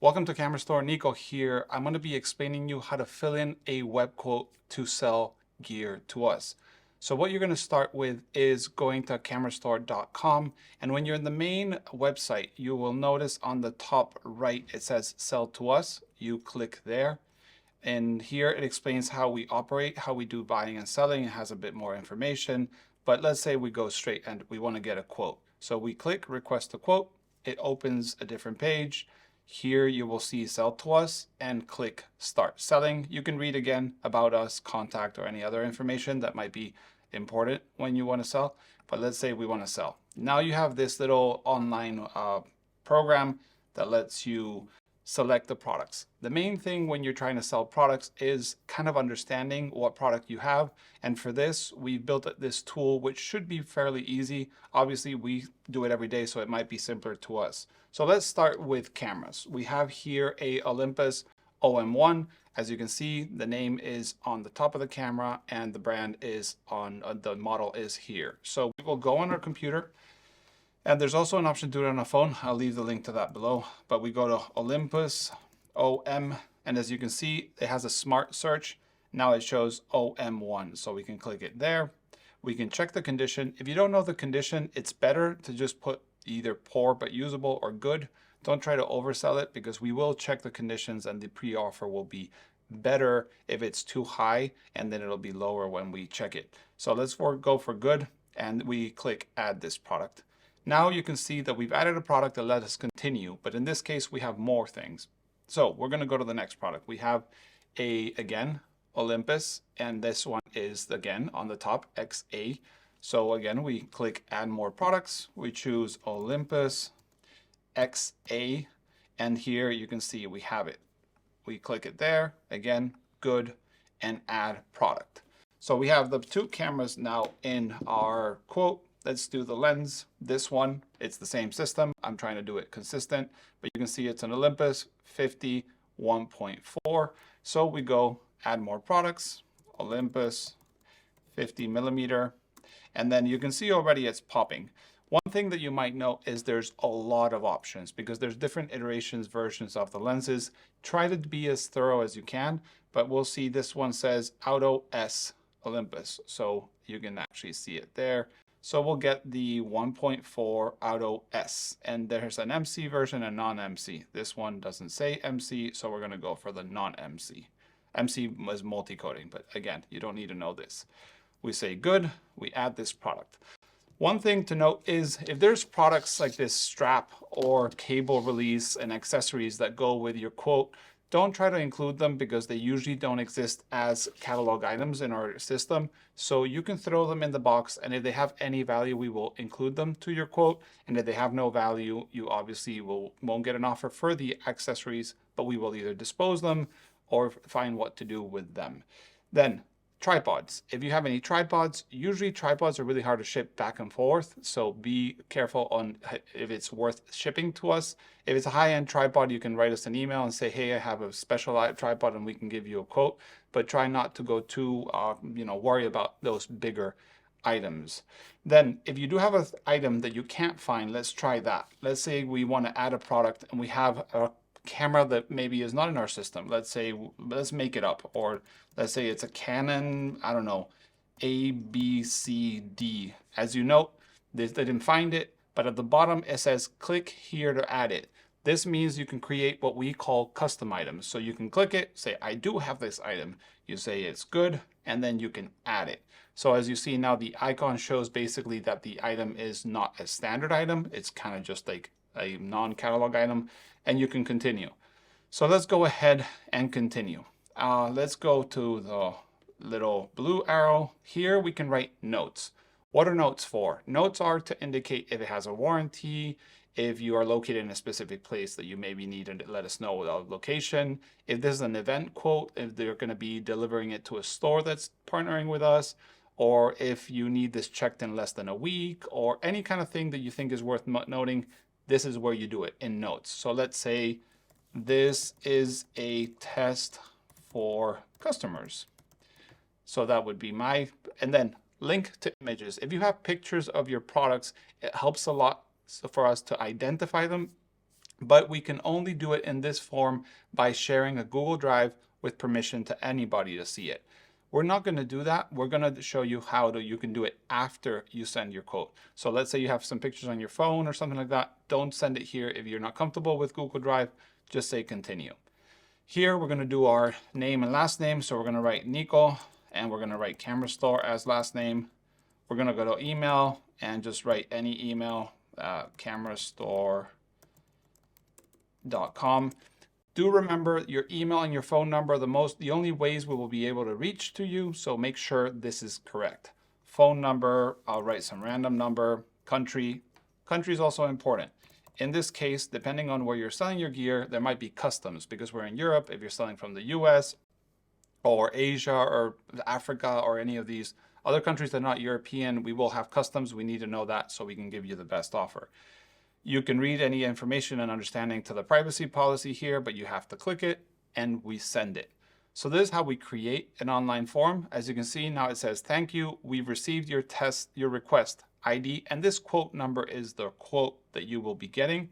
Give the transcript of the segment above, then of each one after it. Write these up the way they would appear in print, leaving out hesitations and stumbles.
Welcome to Kamerastore. Nico here. I'm going to be explaining you how to fill in a web quote to sell gear to us. So what you're going to start with is going to kamerastore.com, and when you're in the main website, you will notice on the top right it says sell to us. You click there, and here it explains how we operate, how we do buying and selling. It has a bit more information, but let's say we go straight and we want to get a quote. So we click request a quote. It opens a different page. Here you will see sell to us and click start selling. You can read again about us, contact, or any other information that might be important when you want to sell. But let's say we want to sell. Now you have this little online program that lets you select the products. The main thing when you're trying to sell products is kind of understanding what product you have. And for this, we built this tool, which should be fairly easy. Obviously, we do it every day, so it might be simpler to us. So let's start with cameras. We have here a Olympus OM1. As you can see, the name is on the top of the camera and the brand is on, the model is here. So we will go on our computer. And there's also an option to do it on a phone. I'll leave the link to that below. But we go to Olympus OM, and as you can see, it has a smart search. Now it shows OM1, so we can click it there. We can check the condition. If you don't know the condition, it's better to just put either poor but usable or good. Don't try to oversell it, because we will check the conditions and the pre-offer will be better if it's too high, and then it'll be lower when we check it. So let's go for good, and we click add this product. Now you can see that we've added a product that let us continue, but in this case, we have more things. So we're going to go to the next product. We have again, Olympus, and this one is again on the top, XA. So again, we click add more products. We choose Olympus XA, and here you can see we have it. We click it there, again, good, and add product. So we have the two cameras now in our quote. Let's do the lens. This one, it's the same system. I'm trying to do it consistent, but you can see it's an Olympus 50 1.4. So we go add more products, Olympus 50 millimeter, and then you can see already it's popping. One thing that you might know is there's a lot of options because there's different iterations, versions of the lenses. Try to be as thorough as you can, but we'll see this one says Auto S Olympus. So you can actually see it there. So we'll get the 1.4 Auto S, and there's an MC version and non-MC. This one doesn't say MC, so we're gonna go for the non-MC. MC was multi-coating, but again, you don't need to know this. We say good, we add this product. One thing to note is if there's products like this strap or cable release and accessories that go with your quote, don't try to include them because they usually don't exist as catalog items in our system. So you can throw them in the box, and if they have any value, we will include them to your quote. And if they have no value, you obviously won't get an offer for the accessories, but we will either dispose them or find what to do with them. Then tripods. If you have any tripods, usually tripods are really hard to ship back and forth. So be careful on if it's worth shipping to us. If it's a high-end tripod, you can write us an email and say, hey, I have a special tripod and we can give you a quote, but try not to go too, worry about those bigger items. Then if you do have an item that you can't find, let's try that. Let's say we want to add a product and we have a camera that maybe is not in our system. Let's make it up, or let's say it's a Canon, I don't know, ABCD. As you note, they didn't find it, but at the bottom it says click here to add it. This means you can create what we call custom items. So you can click it, say I do have this item. You say it's good, and then you can add it. So as you see now, the icon shows basically that the item is not a standard item. It's kind of just like a non-catalog item, and you can continue. So let's go ahead and continue. Let's go to the little blue arrow. Here we can write notes. What are notes for? Notes are to indicate if it has a warranty, if you are located in a specific place that you maybe need to let us know the location, if this is an event quote, if they're going to be delivering it to a store that's partnering with us, or if you need this checked in less than a week, or any kind of thing that you think is worth noting. This is where you do it in notes. So let's say this is a test for customers. So that would be and then link to images. If you have pictures of your products, it helps a lot for us to identify them but we can only do it in this form by sharing a Google Drive with permission to anybody to see it. We're not going to do that. We're going to show you how you can do it after you send your quote. So let's say you have some pictures on your phone or something like that. Don't send it here if you're not comfortable with Google Drive. Just say continue. Here we're going to do our name and last name. So we're going to write Nico and we're going to write Kamerastore as last name. We're going to go to email and just write any email, kamerastore.com. Do remember your email and your phone number are the only ways we will be able to reach to you. So make sure this is correct. Phone number, I'll write some random number. Country is also important. In this case, depending on where you're selling your gear, there might be customs because we're in Europe. If you're selling from the US or Asia or Africa or any of these other countries that are not European, we will have customs. We need to know that so we can give you the best offer. You can read any information and understanding to the privacy policy here, but you have to click it and we send it. So this is how we create an online form. As you can see, now it says, thank you. We've received your request ID, and this quote number is the quote that you will be getting,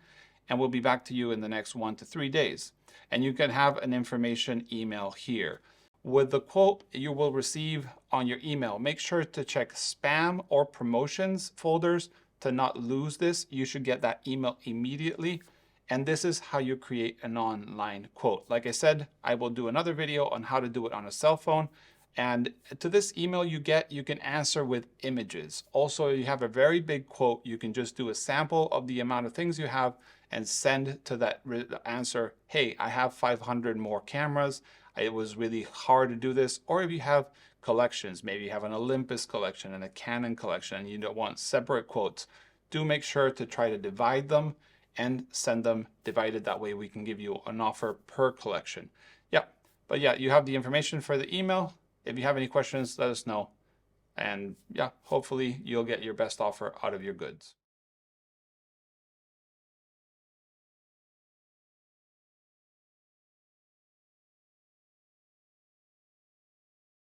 and we'll be back to you in the next 1 to 3 days. And you can have an information email here. With the quote you will receive on your email, make sure to check spam or promotions folders to not lose this. You should get that email immediately. And this is how you create an online quote. Like I said, I will do another video on how to do it on a cell phone. And to this email you get, you can answer with images. Also, you have a very big quote, you can just do a sample of the amount of things you have and send to that answer, hey, I have 500 more cameras. It was really hard to do this. Or if you have collections, maybe you have an Olympus collection and a Canon collection and you don't want separate quotes, do make sure to try to divide them and send them divided. That way we can give you an offer per collection. Yeah, but yeah, you have the information for the email. If you have any questions, let us know. And yeah, hopefully you'll get your best offer out of your goods.